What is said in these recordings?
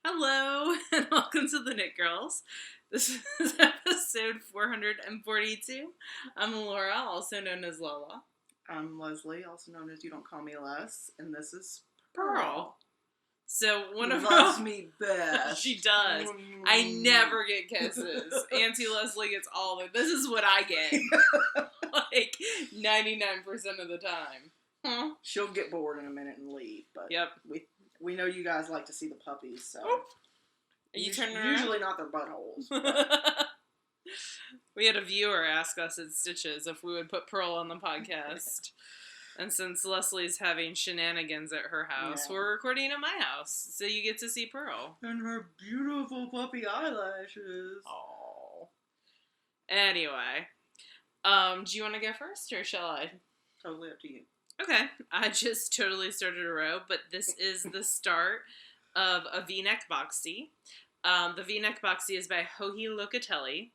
Hello, and welcome to the TheKnitGirlls. This is episode 442. I'm Laura, also known as Lola. I'm Leslie, also known as You Don't Call Me Les, and this is Purl. So one of loves me best. She does. I never get kisses. Auntie Leslie gets all the. This is what I get. Like 99% of the time. Huh? She'll get bored in a minute and leave, but Yep. we know you guys like to see the puppies, so Are you turning around? Usually not their buttholes. But. We had a viewer ask us at Stitches if we would put Purl on the podcast. And since Leslie's having shenanigans at her house, we're recording at my house. So you get to see Purl. And her beautiful puppy eyelashes. Oh. Anyway. Do you want to go first, or shall I? Totally up to you. Okay. I just totally started a row, but this is the start of a VNeck Boxy. The VNeck Boxy is by Joji Locatelli.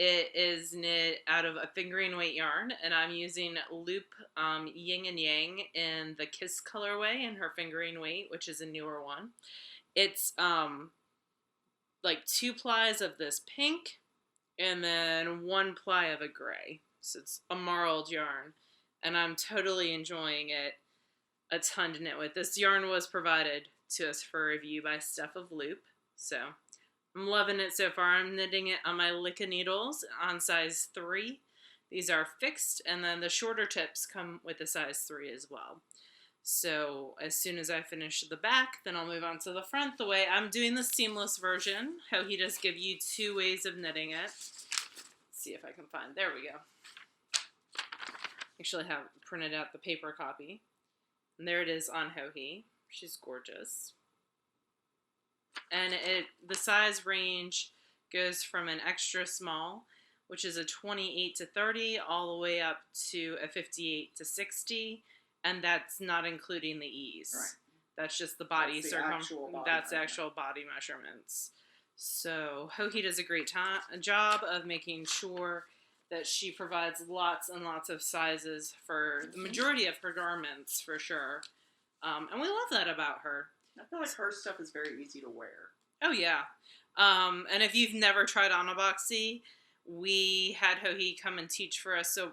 It is knit out of a fingering weight yarn, and I'm using Loop Yin and Yang in the Kiss colorway in her fingering weight, which is a newer one. It's like 2 plies of this pink, and then 1 ply of a gray. So it's a marled yarn, and I'm totally enjoying it a ton to knit with. This yarn was provided to us for review by Steph of Loop, so I'm loving it so far. I'm knitting it on my TheKnitGirlls on size 3. These are fixed, and then the shorter tips come with a size 3 as well. So as soon as I finish the back, then I'll move on to the front. The way I'm doing the seamless version, how he does give you 2 ways of knitting it. Let's see if I can find, there we go. Actually have printed out the paper copy. And there it is on Joji. She's gorgeous. And the size range goes from an extra small, which is a 28 to 30, all the way up to a 58 to 60, and that's not including the ease. Right. That's just the body circumference. That's the actual body measurements. So Joji does a great job of making sure that she provides lots and lots of sizes for the majority of her garments, for sure. And we love that about her. I feel like her stuff is very easy to wear. Oh, yeah. And if you've never tried on a boxy, we had Joji come and teach for us. So,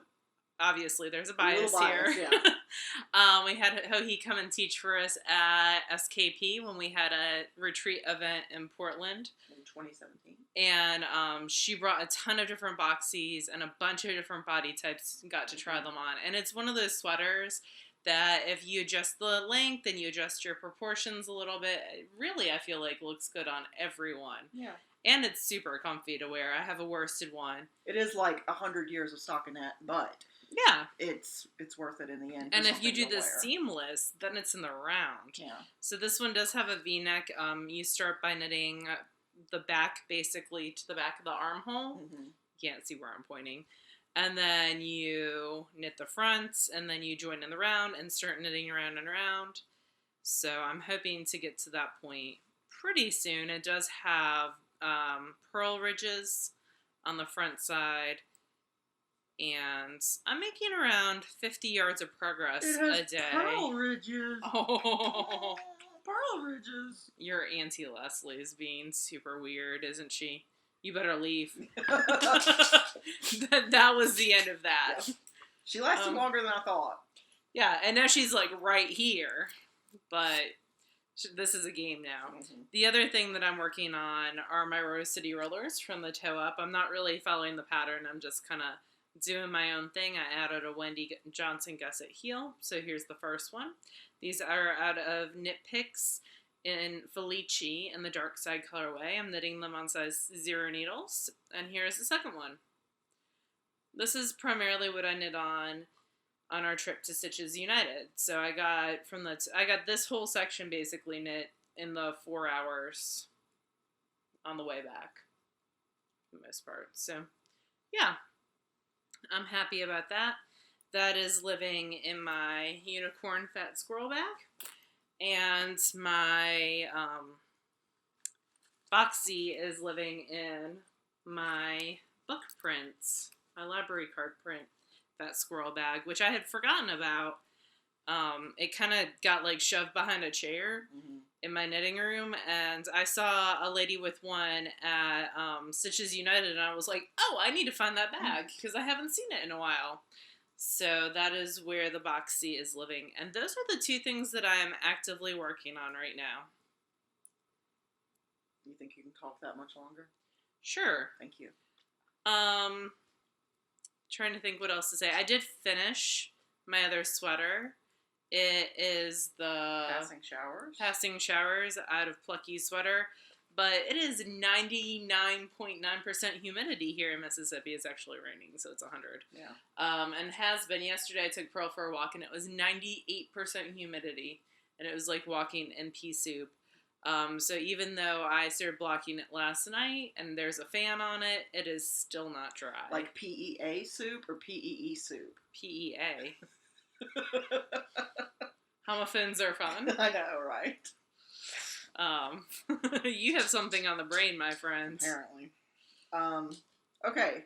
obviously, there's a bias here. Yeah. We had Joji come and teach for us at SKP when we had a retreat event in Portland. In 2017. And she brought a ton of different boxies and a bunch of different body types and got to try them on. And it's one of those sweaters that if you adjust the length and you adjust your proportions a little bit, it really, I feel like, looks good on everyone. Yeah. And it's super comfy to wear. I have a worsted one. It is like 100 years of stockinette, but yeah, it's worth it in the end. And if you do this seamless, then it's in the round. Yeah. So this one does have a V-neck. You start by knitting the back basically to the back of the armhole. Mm-hmm. You can't see where I'm pointing. And then you knit the front, and then you join in the round and start knitting around and around. So I'm hoping to get to that point pretty soon. It does have purl ridges on the front side, and I'm making around 50 yards of progress a day. Purl ridges. Oh, purl ridges. Your Auntie Leslie's being super weird, isn't she? You better leave. that was the end of that. Yeah. She lasted longer than I thought. Yeah, and now she's like right here. But this is a game now. Mm-hmm. The other thing that I'm working on are my Rose City rollers from the toe up. I'm not really following the pattern. I'm just kind of doing my own thing. I added a Wendy Johnson gusset heel. So here's the first one. These are out of Knit Picks in Felici in the dark side colorway. I'm knitting them on size 0 needles. And here's the second one. This is primarily what I knit on our trip to Stitches United. So I got I got this whole section basically knit in the 4 hours on the way back, for the most part. So yeah, I'm happy about that. That is living in my unicorn fat squirrel bag. And my Boxy is living in my book prints, my library card print, that squirrel bag, which I had forgotten about. It kind of got like shoved behind a chair, in my knitting room, and I saw a lady with one at Stitches United, and I was like, oh, I need to find that bag because I haven't seen it in a while. So that is where the Boxy is living. And those are the two things that I'm actively working on right now. You think you can talk that much longer? Sure. Thank you. Trying to think what else to say. I did finish my other sweater. It is the Passing Showers out of Plucky sweater. But it is 99.9% humidity here in Mississippi. It's actually raining, so it's 100. Yeah. And has been. Yesterday I took Purl for a walk, and it was 98% humidity. And it was like walking in pea soup. So even though I started blocking it last night, and there's a fan on it, it is still not dry. Like PEA soup or PEE soup? PEA. Homophones are fun. I know, right? You have something on the brain, my friend. Apparently. Okay.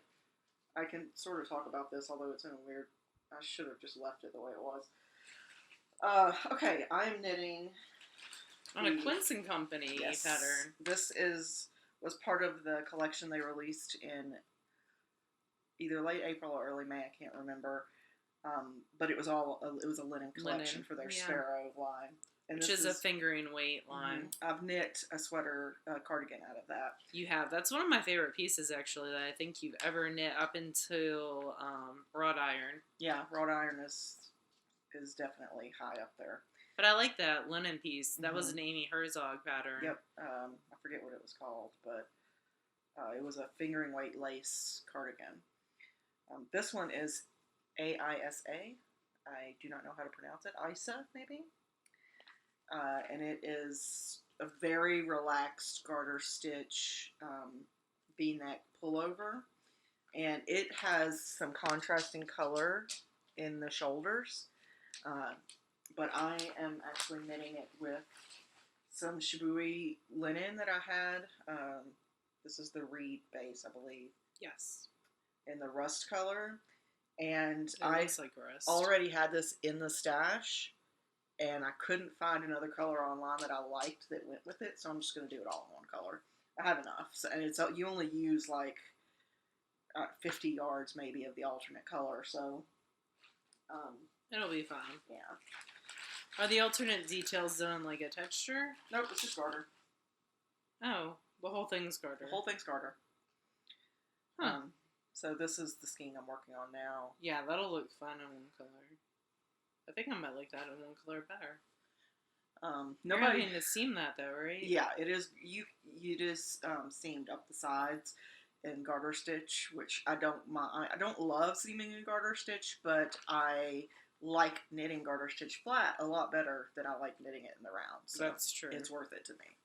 I can sort of talk about this, although it's in a weird... I should have just left it the way it was. Okay, I'm knitting... On a Quince & Company pattern. This was part of the collection they released in either late April or early May, I can't remember. But it was a linen collection for their Sparrow line. And which is a fingering weight line. I've knit a sweater cardigan out of that. You have. That's one of my favorite pieces, actually, that I think you've ever knit up until wrought iron. Yeah, wrought iron is definitely high up there. But I like that linen piece. That was an Amy Herzog pattern. Yep. I forget what it was called, but it was a fingering weight lace cardigan. This one is AISA. I do not know how to pronounce it. ISA, maybe? And it is a very relaxed garter stitch V-neck pullover. And it has some contrasting color in the shoulders. But I am actually knitting it with some Shibui linen that I had. This is the reed base, I believe. Yes. In the rust color. And it looks like rust. Already had this in the stash. And I couldn't find another color online that I liked that went with it. So I'm just going to do it all in one color. I have enough. So, and it's you only use like 50 yards maybe of the alternate color. So it'll be fine. Yeah. Are the alternate details done like a texture? Nope, it's just garter. Oh, the whole thing's garter. The whole thing's garter. Huh. So this is the skein I'm working on now. Yeah, that'll look fun in one color. I think I might like that in one color better. You're having to seam that though, right? Yeah, it is. You just seamed up the sides in garter stitch, which I don't mind. I don't love seaming in garter stitch, but I like knitting garter stitch flat a lot better than I like knitting it in the round. So that's true. It's worth it to me.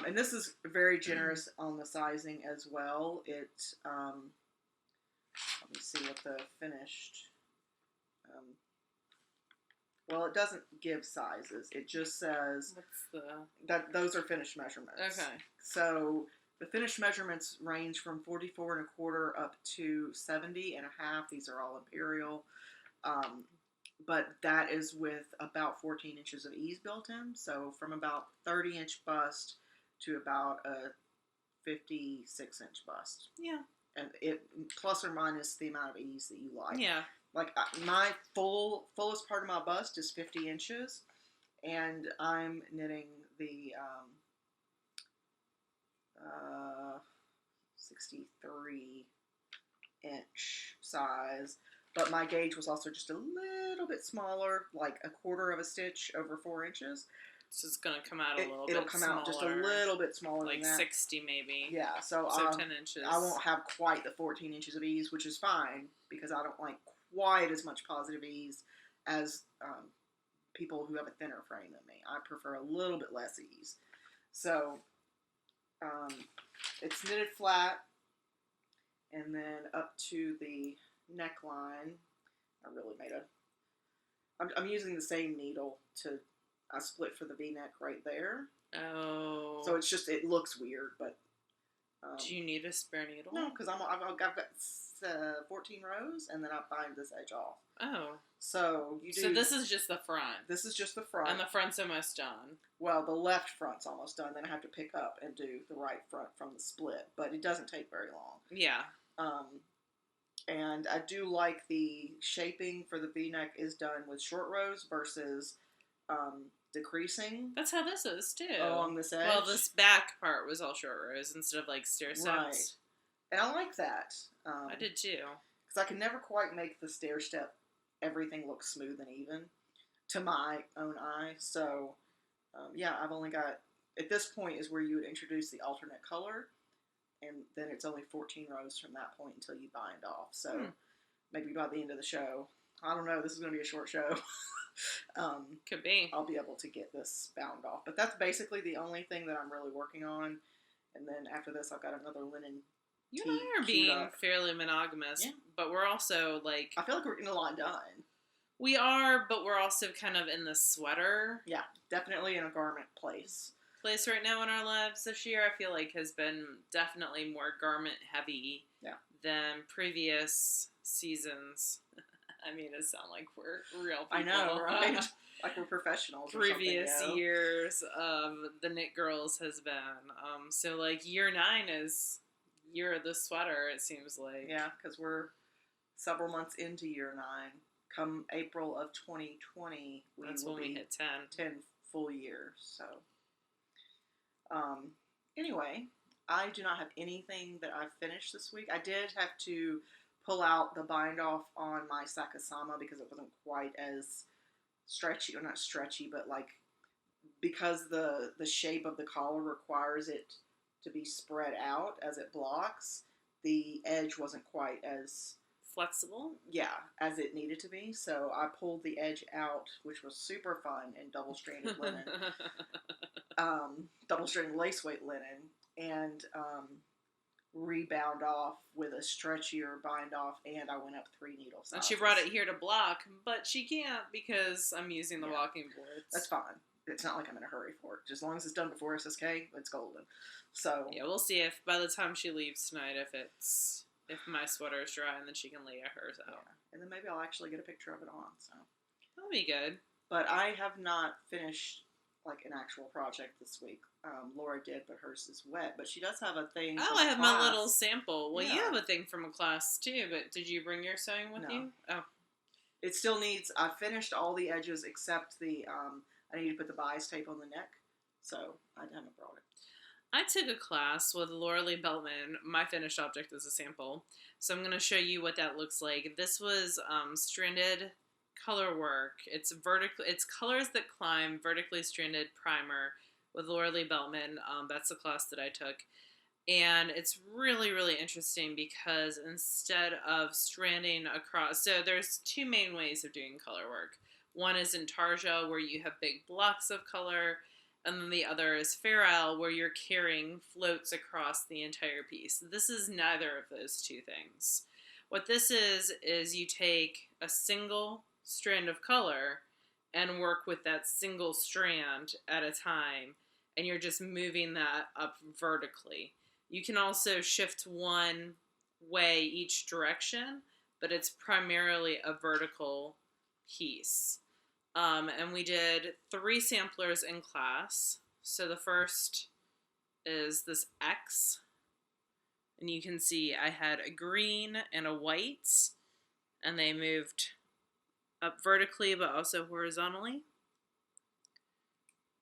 And this is very generous on the sizing as well. It let me see what the finished. Well, it doesn't give sizes. It just says that those are finished measurements. Okay. So the finished measurements range from 44 1/4 up to 70 1/2. These are all imperial. But that is with about 14 inches of ease built in. So from about 30-inch bust to about a 56-inch bust. Yeah. And it plus or minus the amount of ease that you like. Yeah. Like my fullest part of my bust is 50 inches, and I'm knitting the 63-inch size, but my gauge was also just a little bit smaller, like 1/4 of a stitch over 4 inches. So it's gonna come out a little bit. It'll come smaller, out just a little bit smaller, like than that. 60 maybe. Yeah, so 10 inches. I won't have quite the 14 inches of ease, which is fine because I don't like quite as much positive ease as people who have a thinner frame than me. I prefer a little bit less ease. So it's knitted flat, and then up to the neckline, I really made I'm using the same needle I split for the V-neck right there. Oh. So it's just, it looks weird, but... do you need a spare needle? No, because I've got the 14 rows, and then I bind this edge off. Oh. So you do. So this is just the front. This is just the front. And the front's almost done. Well, the left front's almost done. Then I have to pick up and do the right front from the split, but it doesn't take very long. Yeah. And I do like the shaping for the V-neck is done with short rows versus decreasing. That's how this is too. Along this edge. Well, this back part was all short rows instead of like stair steps. Right. And I like that. I did too. Because I can never quite make the stair step everything look smooth and even to my own eye. So, yeah, I've only got, at this point is where you would introduce the alternate color, and then it's only 14 rows from that point until you bind off. So, maybe by the end of the show, I don't know, this is going to be a short show. Could be. I'll be able to get this bound off. But that's basically the only thing that I'm really working on. And then after this, I've got another linen. You and I are being fairly monogamous, but we're also like... I feel like we're getting a lot done. We are, but we're also kind of in the sweater. Yeah, definitely in a garment place right now in our lives this year. I feel like has been definitely more garment heavy than previous seasons. I mean, it sounds like we're real people. I know, right? Like we're professionals. Previous years of the Knit Girls has been. So like year 9 is year of the sweater, it seems like. Yeah, because we're several months into year 9. Come April of 2020, that's when we hit 10. 10 full years. So, anyway, I do not have anything that I've finished this week. I did have to pull out the bind off on my Sakasama because it wasn't quite as stretchy, or not stretchy, but like because the shape of the collar requires it to be spread out as it blocks, the edge wasn't quite as flexible, as it needed to be. So I pulled the edge out, which was super fun in double-stranded linen, double-stranded lace-weight linen, and rebound off with a stretchier bind off, and I went up 3 needle sizes. And she brought it here to block, but she can't because I'm using the walking boards. That's fine. It's not like I'm in a hurry for it. Just as long as it's done before SSK, it's golden. So yeah, we'll see if by the time she leaves tonight, if my sweater is dry, and then she can lay hers out. Yeah. And then maybe I'll actually get a picture of it on. So that'll be good. But I have not finished like an actual project this week. Laura did, but hers is wet. But she does have a thing. Oh, I have my little sample. Well, you have a thing from a class too, but did you bring your sewing with you? Oh. It still needs, I finished all the edges except the, I need to put the bias tape on the neck. So I haven't brought it. I took a class with Laura Lee Beltman. My finished object is a sample. So I'm going to show you what that looks like. This was stranded Colorwork. It's Colors That Climb Vertically Stranded Primer with Laura Lee Beltman. That's the class that I took. And it's really, really interesting because instead of stranding across, so there's 2 main ways of doing color work. One is in Tarja, where you have big blocks of color, and then the other is Purl, where you're carrying floats across the entire piece. This is neither of those 2 things. What this is you take a single strand of color and work with that single strand at a time, and you're just moving that up vertically. You can also shift one way each direction, but it's primarily a vertical piece. And we did 3 samplers in class. So the first is this X. And you can see I had a green and a white. And they moved up vertically, but also horizontally.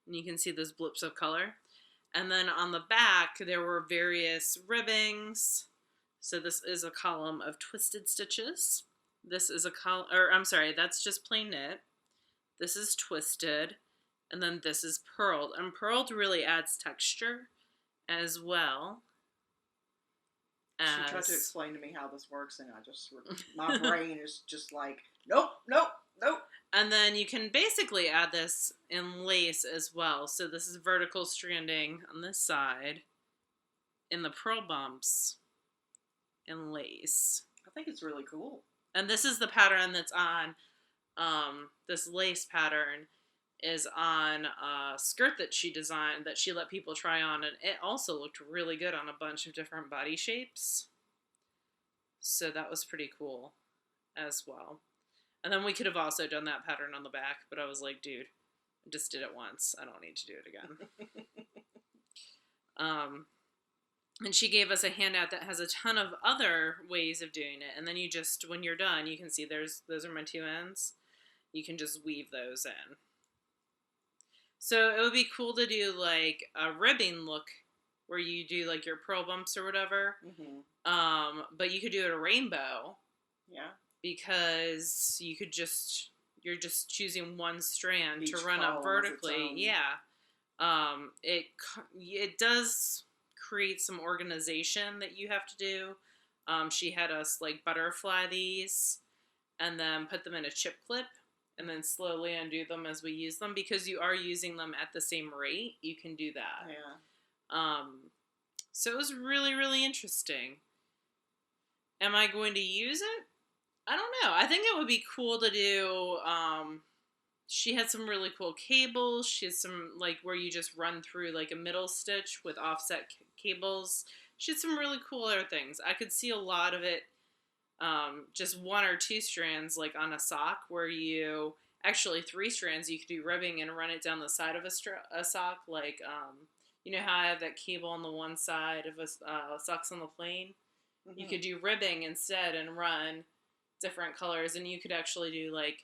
And you can see those blips of color. And then on the back, there were various ribbings. So this is a column of twisted stitches. This is a column, or I'm sorry, that's just plain knit. This is twisted, and then this is purled. And purled really adds texture as well. She tried to explain to me how this works, and my brain is just like, nope. And then you can basically add this in lace as well. So this is vertical stranding on this side, in the purl bumps, in lace. I think it's really cool. And this is the pattern that's on, this lace pattern is on a skirt that she designed, that she let people try on, and it also looked really good on a bunch of different body shapes. So that was pretty cool as well. And then we could have also done that pattern on the back, but I was like, dude, I just did it once. I don't need to do it again. And she gave us a handout that has a ton of other ways of doing it. And then you just, when you're done, you can see those are my two ends. You can just weave those in. So it would be cool to do like a ribbing look where you do like your pearl bumps or whatever. Mm-hmm. But you could do it a rainbow. Yeah. Because you're just choosing one strand Each to run up column has its vertically. own. Yeah. It does create some organization that you have to do. She had us like butterfly these and then put them in a chip clip and then slowly undo them as we use them, because you are using them at the same rate. You can do that. Yeah. So it was really, really interesting. Am I going to use it? I don't know. I think it would be cool to do. She had some really cool cables. She has some like where you just run through like a middle stitch with offset cables. She had some really cool other things. I could see a lot of it, just one or two strands like on a sock, where you actually three strands. You could do ribbing and run it down the side of a sock. Like you know how I have that cable on the one side of a socks on the plane. Mm-hmm. You could do ribbing instead and run different colors, and you could actually do like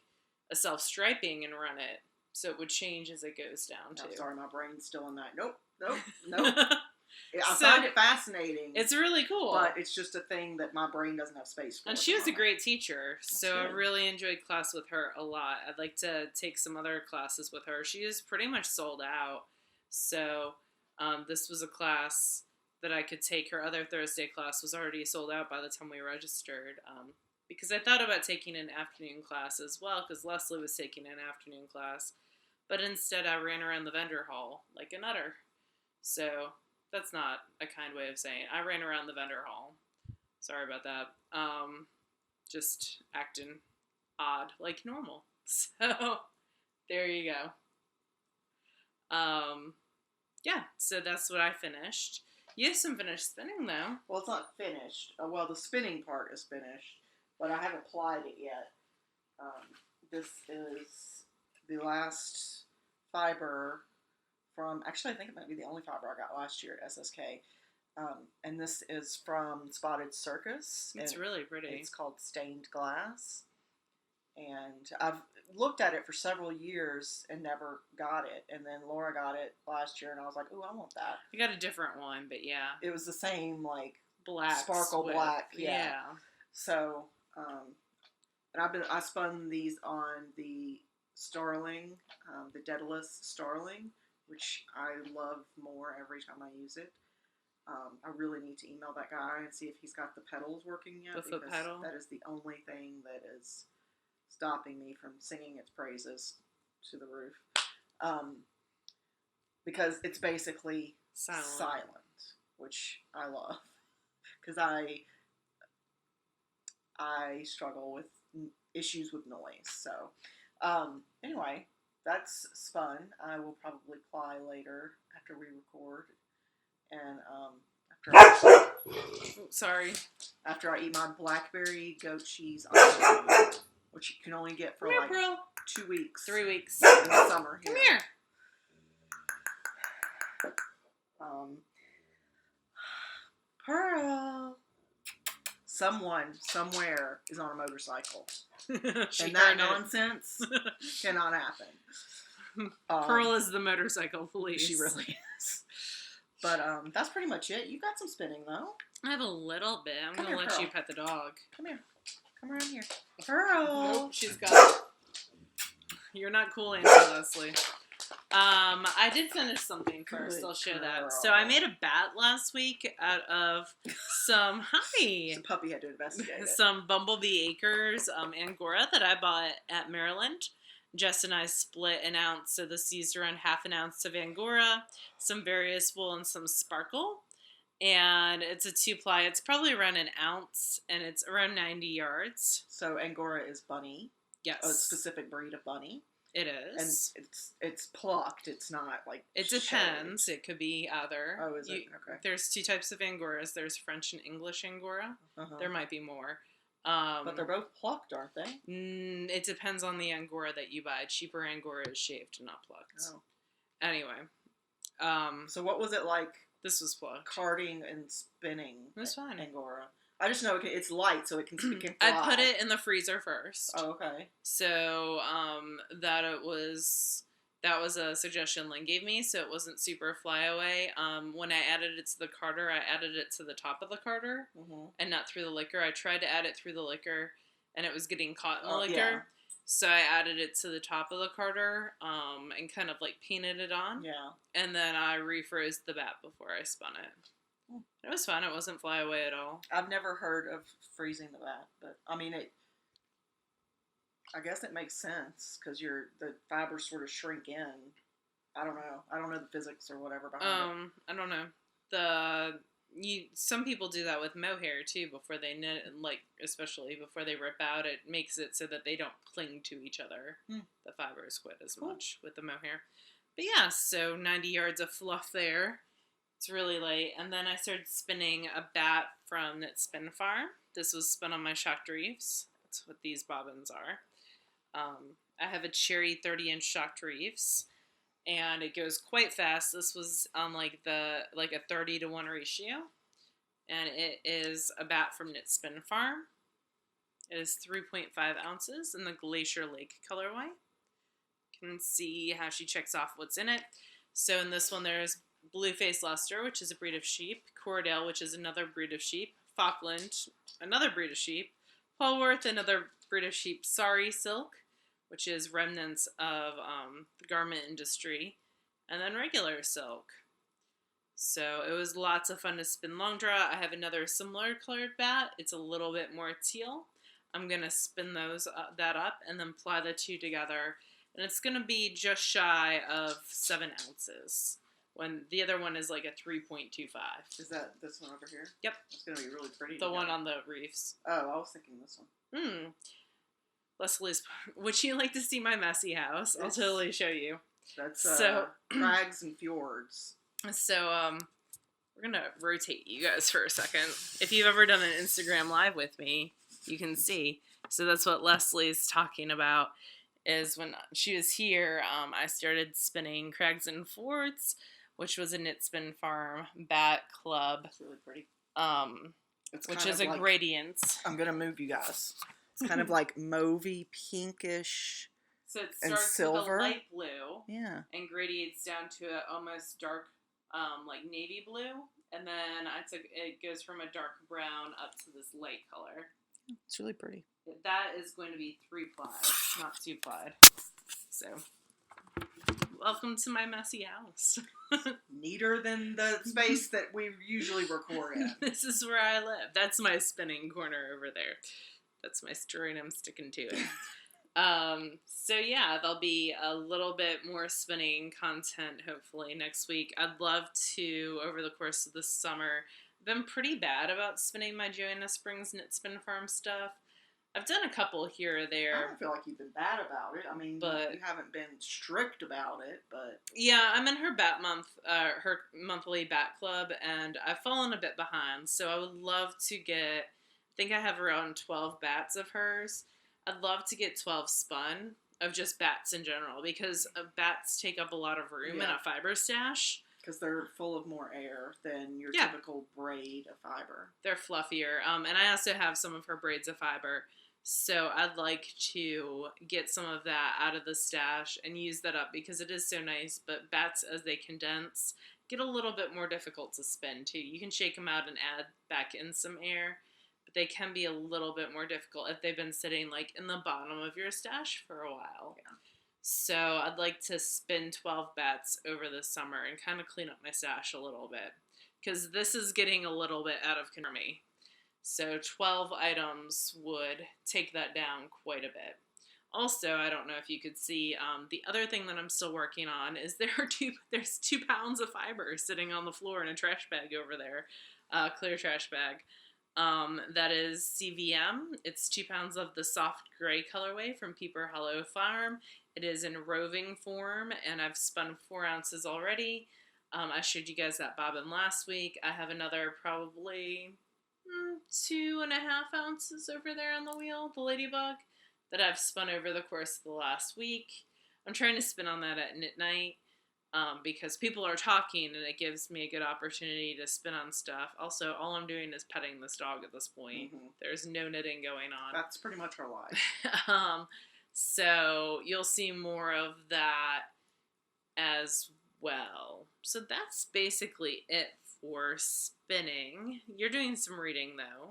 a self-striping and run it, so it would change as it goes down too. Sorry, my brain's still on that. Nope. I find it fascinating. It's really cool, but it's just a thing that my brain doesn't have space for. And she was a great teacher, so good. I really enjoyed class with her a lot. I'd like to take some other classes with her. She is pretty much sold out, so this was a class that I could take. Her other Thursday class was already sold out by the time we registered. Because I thought about taking an afternoon class as well, because Leslie was taking an afternoon class. But instead I ran around the vendor hall like a nutter. So that's not a kind way of saying it. I ran around the vendor hall. Sorry about that. Just acting odd like normal. So there you go. Yeah, so that's what I finished. You have some finished spinning though. Well, it's not finished. Well, the spinning part is finished, but I haven't applied it yet. This is the last fiber from, actually I think it might be the only fiber I got last year at SSK. And this is from Spotted Circus. It's really pretty. It's called Stained Glass. And I've looked at it for several years and never got it. And then Laura got it last year and I was like, ooh, I want that. I got a different one, but yeah. It was the same, like, black sparkle with, black. Yeah. Yeah. So, and I spun these on the Starling, the Daedalus Starling, which I love more every time I use it. I really need to email that guy and see if he's got the pedals working yet. The foot pedal? That is the only thing that is stopping me from singing its praises to the roof. Because it's basically silent, which I love. Because I struggle with issues with noise. So, anyway, that's spun. I will probably ply later after we record. And after I eat my blackberry goat cheese ice cream, which you can only get for like Purl. 2 weeks. 3 weeks. In the summer. Come here. Purl. Someone, somewhere, is on a motorcycle. And heard that nonsense cannot happen. Purl is the motorcycle police. She really is. But that's pretty much it. You got some spinning, though. I have a little bit. I'm going to let Purl. you pet the dog. Come here. Come around here. Purl. Nope, she's got it. You're not cool, Auntie Leslie. I did finish something first. I'll show that. So I made a bat last week out of some The puppy had to investigate it. some Bumblebee Acres Angora that I bought at Maryland. Jess and I split an ounce, so this used around half an ounce of Angora, some various wool, and some sparkle. And it's a 2-ply. It's probably around an ounce, and it's around 90 yards. So Angora is bunny. Yes. A specific breed of bunny. It And is. it's plucked. It's not like It depends. It could be either. Oh, is it? Okay. There's 2 types of Angoras. There's French and English Angora. Uh-huh. There might be more. But they're both plucked, aren't they? It depends on the Angora that you buy. Cheaper Angora is shaved, not plucked. Oh. Anyway. So what was it like? This was plucked. Carding and spinning. It was fine. Angora. I just know it's light, so it can fly. I put it in the freezer first. Oh, okay. So that was a suggestion Lynn gave me, so it wasn't super flyaway. When I added it to the carder, I added it to the top of the carder and not through the liquor. I tried to add it through the liquor, and it was getting caught in the liquor. Yeah. So I added it to the top of the carder and kind of like painted it on. Yeah. And then I refroze the bat before I spun it. It was fun. It wasn't flyaway at all. I've never heard of freezing the bat, but I mean I guess it makes sense because the fibers sort of shrink in. I don't know. I don't know the physics or whatever behind it. I don't know. Some people do that with mohair too before they knit, like especially before they rip out. It makes it so that they don't cling to each other. The fibers quite as much with the mohair. But yeah, so 90 yards of fluff there. It's really light. And then I started spinning a bat from Knit Spin Farm. This was spun on my shocked reefs. That's what these bobbins are. I have a cherry 30-inch shocked reefs, and it goes quite fast. This was on like a 30-to-1 ratio, and it is a bat from Knit Spin Farm. It is 3.5 ounces in the Glacier Lake colorway. You can see how she checks off what's in it. So in this one, there's Blueface Luster, which is a breed of sheep, Cordell, which is another breed of sheep, Falkland, another breed of sheep, Polworth, another breed of sheep, Sari Silk, which is remnants of the garment industry, and then regular silk. So it was lots of fun to spin long draw. I have another similar colored bat. It's a little bit more teal. I'm going to spin that up and then ply the two together. And it's going to be just shy of 7 ounces. When the other one is like a 3.25. Is that this one over here? Yep. It's going to be really pretty. The one on the reefs. Oh, I was thinking this one. Leslie's, would you like to see my messy house? I'll totally show you. That's crags and fjords. So, we're going to rotate you guys for a second. If you've ever done an Instagram live with me, you can see. So that's what Leslie's talking about, is when she was here, I started spinning Crags and Fjords, which was a Knit Spin Farm bat club. That's really pretty. Which is a Radiance. I'm going to move you guys. It's kind of like mauvey, pinkish, so it starts silver. With a light blue. Yeah. And gradiates down to an almost dark, like navy blue. And then it goes from a dark brown up to this light color. It's really pretty. That is going to be 3-ply, not 2-ply. So, welcome to my messy house. Neater than the space that we usually record in. This is where I live. That's my spinning corner over there. That's my story, and I'm sticking to it. So yeah, there'll be a little bit more spinning content hopefully next week. I'd love to, over the course of the summer, I've been pretty bad about spinning my Joanna Springs Knit Spin Farm stuff. I've done a couple here or there. I don't feel like you've been bad about it. I mean, you haven't been strict about it, but... Yeah, I'm in her bat month, her monthly bat club, and I've fallen a bit behind, so I would love to get... I think I have around 12 bats of hers. I'd love to get 12 spun of just bats in general, because bats take up a lot of room in a fiber stash. Because they're full of more air than your typical braid of fiber. They're fluffier. And I also have some of her braids of fiber. So I'd like to get some of that out of the stash and use that up because it is so nice. But bats, as they condense, get a little bit more difficult to spin too. You can shake them out and add back in some air, but they can be a little bit more difficult if they've been sitting like in the bottom of your stash for a while. Yeah. So I'd like to spin 12 bats over the summer and kind of clean up my stash a little bit because this is getting a little bit out of control for me. So 12 items would take that down quite a bit. Also, I don't know if you could see, the other thing that I'm still working on is there's 2 pounds of fiber sitting on the floor in a trash bag over there, clear trash bag. That is CVM. It's 2 pounds of the soft gray colorway from Peeper Hollow Farm. It is in roving form, and I've spun 4 ounces already. I showed you guys that bobbin last week. I have another probably 2.5 ounces over there on the wheel, the Ladybug, that I've spun over the course of the last week. I'm trying to spin on that at knit night. Because people are talking and it gives me a good opportunity to spin on stuff. Also, all I'm doing is petting this dog at this point. Mm-hmm. There's no knitting going on. That's pretty much our life. So you'll see more of that as well. So that's basically it for spinning. You're doing some reading though.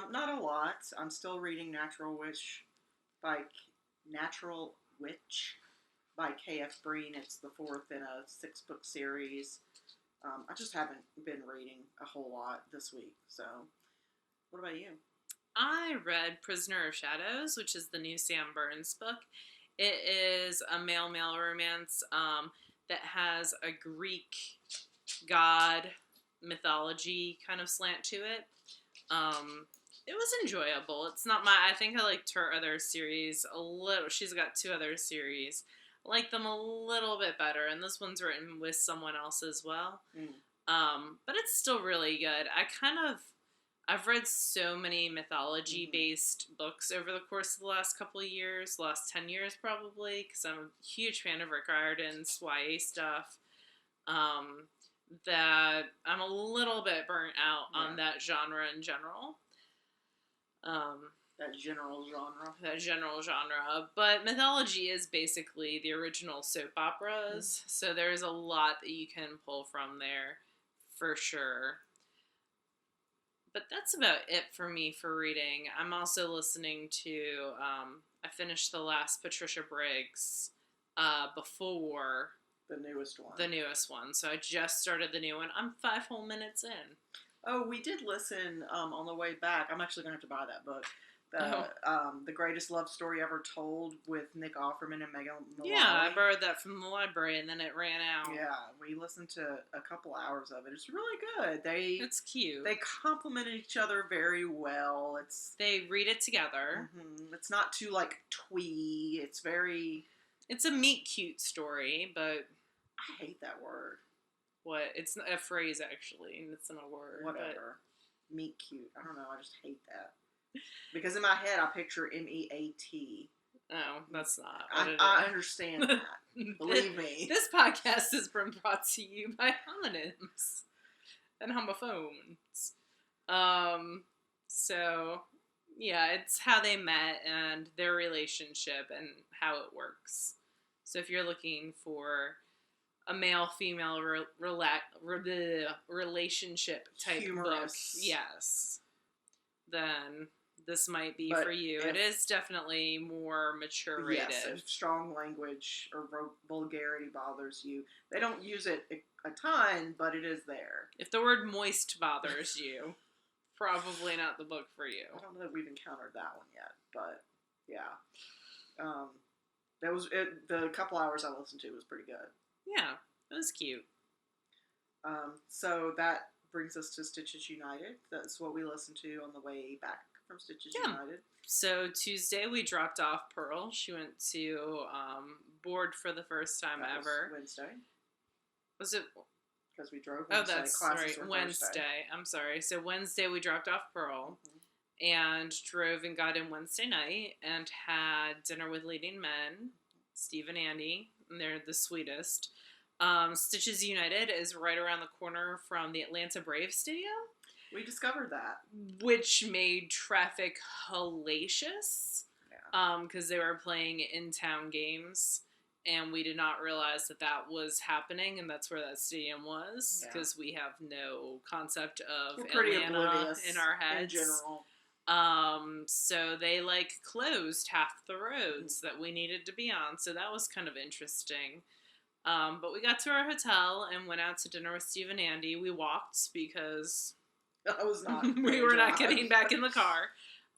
Not a lot. I'm still reading Natural Witch by K.F. Breen. It's the 4th in a 6-book series. I just haven't been reading a whole lot this week. So, what about you? I read Prisoner of Shadows, which is the new Sam Burns book. It is a male-male romance that has a Greek god mythology kind of slant to it. It was enjoyable. It's not I think I liked her other series a little. She's got 2 other series. I like them a little bit better, and this one's written with someone else as well. But it's still really good. I've read so many mythology-based books over the course of the last couple of years, last 10 years probably, because I'm a huge fan of Rick Riordan's YA stuff, that I'm a little bit burnt out on that genre in general. That general genre. But mythology is basically the original soap operas, so there's a lot that you can pull from there, for sure. But that's about it for me for reading. I'm also listening to, I finished the last Patricia Briggs before the newest one. So I just started the new one. I'm 5 whole minutes in. Oh, we did listen on the way back. I'm actually going to have to buy that book. The Greatest Love Story Ever Told with Nick Offerman and Megan Mullally. Yeah, I borrowed that from the library and then it ran out. Yeah, we listened to a couple hours of it. It's really good. It's cute. They complement each other very well. They read it together. Mm-hmm. It's not too like twee. It's a meet cute story, but I hate that word. What? It's a phrase actually, and it's not a word. Whatever. But meet cute. I don't know. I just hate that. Because in my head, I picture MEAT. Oh, that's not. I understand that. Believe me. This podcast has been brought to you by homonyms and homophones. So, yeah, it's how they met and their relationship and how it works. So if you're looking for a male-female relationship type book, yes, then this might be for you. It is definitely more mature rated. Yes, if strong language or vulgarity bothers you. They don't use it a ton, but it is there. If the word moist bothers you, probably not the book for you. I don't know that we've encountered that one yet, but yeah. That was it. The couple hours I listened to was pretty good. Yeah, it was cute. So that brings us to Stitches United. That's what we listened to on the way back from Stitches United. So Tuesday we dropped off Purl. She went to board for the first time ever. Wednesday. Was it? Because we drove Wednesday. Oh, that's right. Wednesday. I'm sorry. So Wednesday we dropped off Purl and drove and got in Wednesday night and had dinner with leading men, Steve and Andy. And they're the sweetest. Stitches United is right around the corner from the Atlanta Braves Stadium. We discovered that. Which made traffic hellacious. Yeah. Because they were playing in-town games. And we did not realize that was happening, and that's where that stadium was. Because we have no concept of Atlanta in our heads. In general. So they, closed half the roads that we needed to be on. So that was kind of interesting. But we got to our hotel and went out to dinner with Steve and Andy. We walked because I was not. we were not getting back in the car.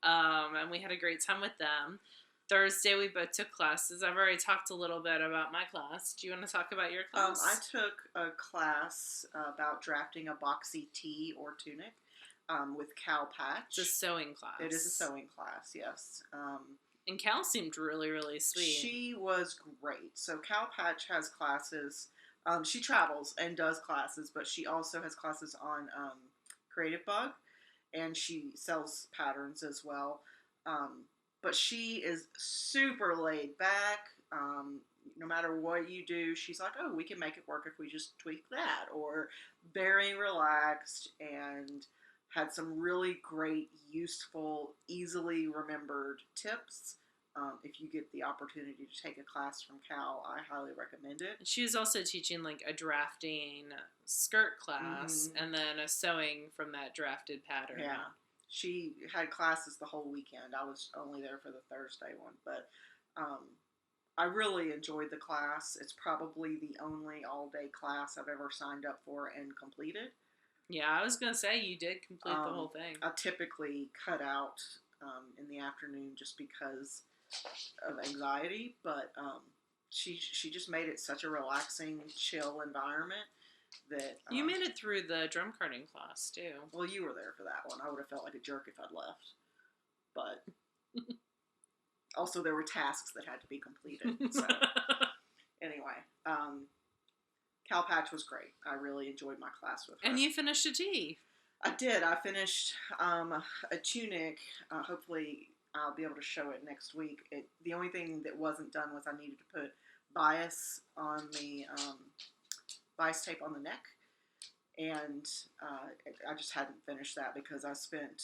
And we had a great time with them. Thursday, we both took classes. I've already talked a little bit about my class. Do you want to talk about your class? I took a class about drafting a boxy tee or tunic. with Cal Patch. It's a sewing class. It is a sewing class, yes. And Cal seemed really, really sweet. She was great. So Cal Patch has classes. She travels and does classes, but she also has classes on Creative Bug, and she sells patterns as well. But she is super laid back. No matter what you do, she's like, oh, we can make it work if we just tweak that. Or very relaxed, and had some really great, useful, easily remembered tips. If you get the opportunity to take a class from Cal, I highly recommend it. She was also teaching like a drafting skirt class and then a sewing from that drafted pattern. Yeah. She had classes the whole weekend. I was only there for the Thursday one, but I really enjoyed the class. It's probably the only all-day class I've ever signed up for and completed. Yeah, I was going to say you did complete the whole thing. I typically cut out in the afternoon just because of anxiety, but she just made it such a relaxing, chill environment that... you made it through the drum carding class, too. Well, you were there for that one. I would have felt like a jerk if I'd left. But also there were tasks that had to be completed. So anyway, Cal Patch was great. I really enjoyed my class with her. And you finished a tee. I did. I finished a tunic. Hopefully I'll be able to show it next week. The only thing that wasn't done was I needed to put bias on the bias tape on the neck, and I just hadn't finished that because I spent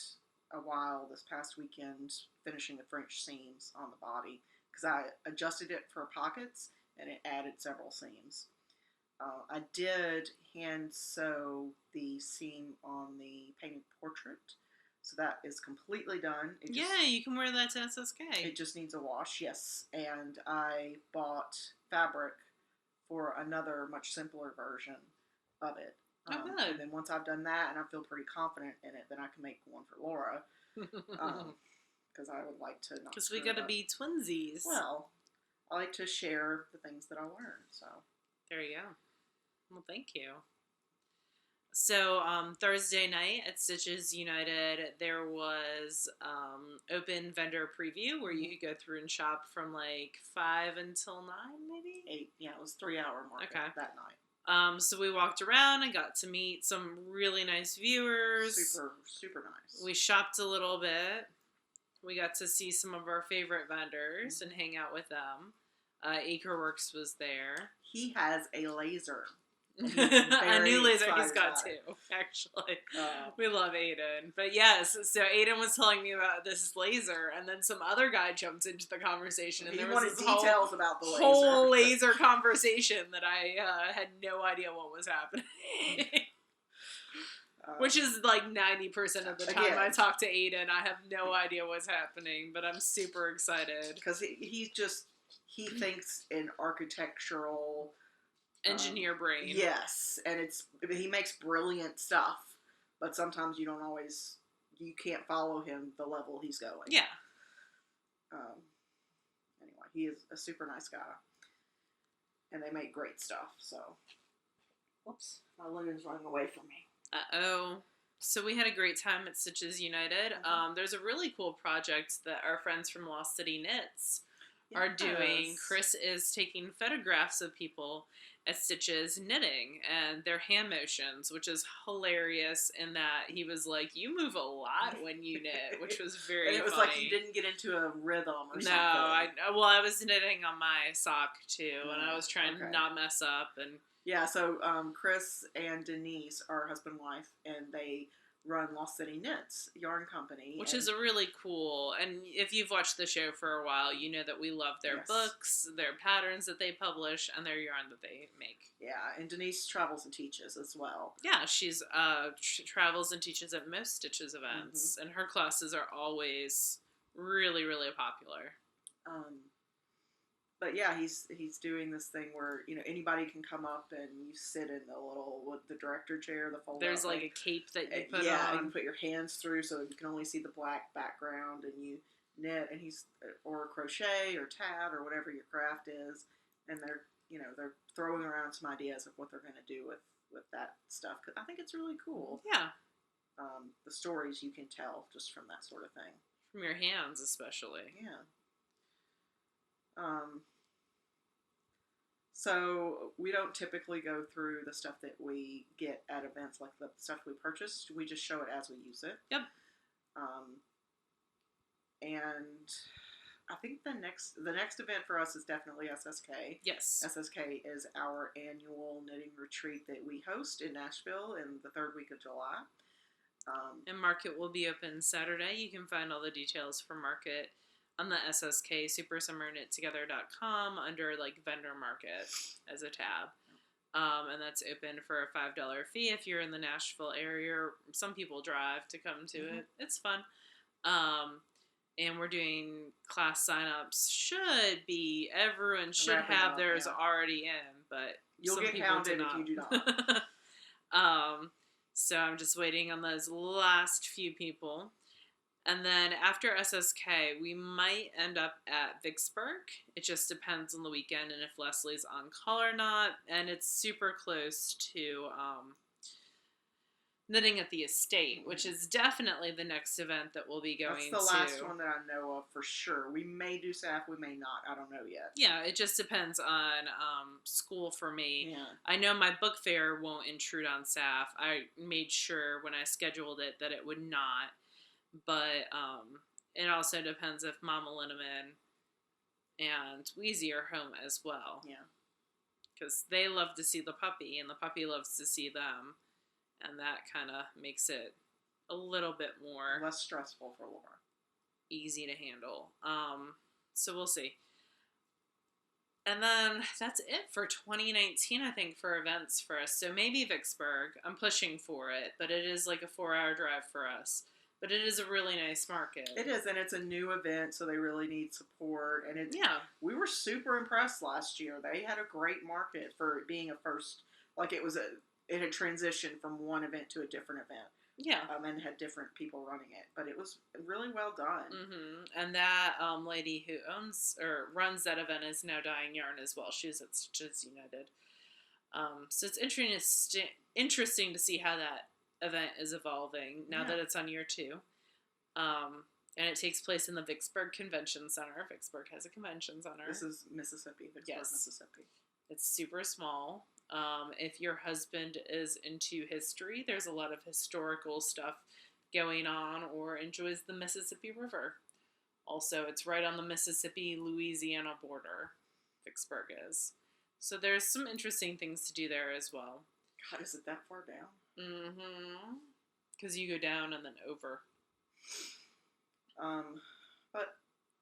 a while this past weekend finishing the French seams on the body because I adjusted it for pockets and it added several seams. I did hand sew the seam on the painted portrait, so that is completely done. You can wear that to SSK. It just needs a wash, yes. And I bought fabric for another much simpler version of it. Oh, good. And then once I've done that and I feel pretty confident in it, then I can make one for Laura. Because I would like to not... Because we gotta be twinsies. Well, I like to share the things that I learned, so... There you go. Well, thank you. So, Thursday night at Stitches United, there was open vendor preview where you could go through and shop from like 5 until 9, maybe? 8. Yeah, it was 3-hour market that night. So we walked around and got to meet some really nice viewers. Super, super nice. We shopped a little bit. We got to see some of our favorite vendors and hang out with them. Acreworks was there. He has a laser. A new laser he's got too, actually. We love Aiden. But yes, so Aiden was telling me about this laser, and then some other guy jumped into the conversation, and he there was wanted this details about the laser. Whole laser conversation that I had no idea what was happening. Which is like 90% of the time I talk to Aiden, I have no idea what's happening, but I'm super excited. Because he thinks in architectural... engineer brain. Yes, and he makes brilliant stuff, but sometimes you can't follow him the level he's going. Yeah. Anyway, he is a super nice guy, and they make great stuff. So, whoops, my loon's running away from me. Uh-oh. So we had a great time at Stitches United. There's a really cool project that our friends from Lost City Knits are doing. Chris is taking photographs of people at Stitches knitting and their hand motions, which is hilarious in that he was like, you move a lot when you knit, which was very funny. It was like you didn't get into a rhythm or something. No, I was knitting on my sock too, and I was trying to not mess up. And yeah, so Chris and Denise are husband and wife, and they run Lost City Knits yarn company, which is a really cool. And if you've watched the show for a while, you know that we love their books, their patterns that they publish, and their yarn that they make. Yeah, and Denise travels and teaches as well. Yeah, she's travels and teaches at most Stitches events, and her classes are always really, really popular. But yeah, he's doing this thing where, anybody can come up and you sit in the director chair, the fold. There's like a cape that you put on. Yeah, you can put your hands through so you can only see the black background, and you knit, and or crochet or tat or whatever your craft is, and they're throwing around some ideas of what they're going to do with that stuff. 'Cause I think it's really cool. Yeah. the stories you can tell just from that sort of thing. From your hands, especially. Yeah. So we don't typically go through the stuff that we get at events, like the stuff we purchased. We just show it as we use it. Yep. And I think the next event for us is definitely SSK. Yes. SSK is our annual knitting retreat that we host in Nashville in the third week of July. And Market will be open Saturday. You can find all the details for Market on the SSK SuperSummerKnitTogether.com under like vendor market as a tab. And that's open for a $5 fee if you're in the Nashville area. Some people drive to come to it. It's fun. And we're doing class signups. Everyone should Wrapping have up, theirs yeah. already in, but You'll some get people hounded do if not. you do not. So I'm just waiting on those last few people. And then after SSK, we might end up at Vicksburg. It just depends on the weekend and if Leslie's on call or not. And it's super close to Knitting at the Estate, which is definitely the next event that we'll be going to. That's the last one that I know of for sure. We may do SAF, we may not. I don't know yet. Yeah, it just depends on school for me. Yeah. I know my book fair won't intrude on SAF. I made sure when I scheduled it that it would not. But it also depends if Mama Linneman and Wheezy are home as well. Yeah. Because they love to see the puppy, and the puppy loves to see them. And that kind of makes it a little bit more... less stressful for Laura. Easy to handle. So we'll see. And then that's it for 2019, I think, for events for us. So maybe Vicksburg. I'm pushing for it, but it is like a 4-hour drive for us. But it is a really nice market. It is, and it's a new event, so they really need support. And it's, yeah, we were super impressed last year. They had a great market for it being a first. Like it had transitioned from one event to a different event. Yeah. And had different people running it, but it was really well done. Mm-hmm. And that lady who owns or runs that event is now dyeing yarn as well. She's at Stitches United. So it's interesting to see how that event is evolving now that it's on year 2. And it takes place in the Vicksburg Convention Center. Vicksburg has a convention center. This is Mississippi, Vicksburg, Mississippi. It's super small. If your husband is into history, there's a lot of historical stuff going on or enjoys the Mississippi River. Also, it's right on the Mississippi-Louisiana border, Vicksburg is. So there's some interesting things to do there as well. God, is it that far down? Mm-hmm. Because you go down and then over. But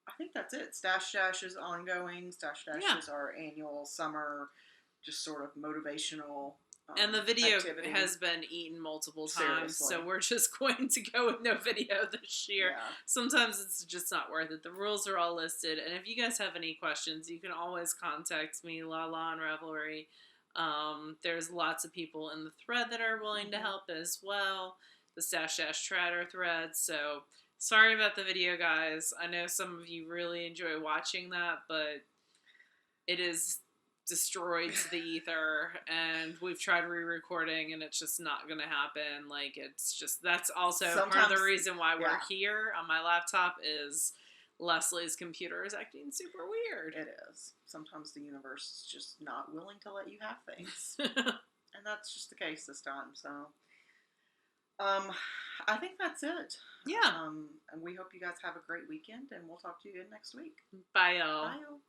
I think that's it. Stash Dash is ongoing. Stash Dash is our annual summer, just sort of motivational and the video activity. has been eaten multiple times, Seriously. so we're just going to go with no video this year. Yeah. Sometimes it's just not worth it. The rules are all listed, and if you guys have any questions, you can always contact me, Lala on Ravelry. There's lots of people in the thread that are willing to help as well. The Stash Dash Trader thread. So sorry about the video, guys. I know some of you really enjoy watching that, but it is destroyed to the ether, and we've tried re-recording, and it's just not going to happen. Like, it's just, that's also part of the reason why we're here on my laptop is Leslie's computer is acting super weird. It is. Sometimes the universe is just not willing to let you have things. And that's just the case this time, so. I think that's it. Yeah. And we hope you guys have a great weekend, and we'll talk to you again next week. Bye, y'all. Bye, y'all.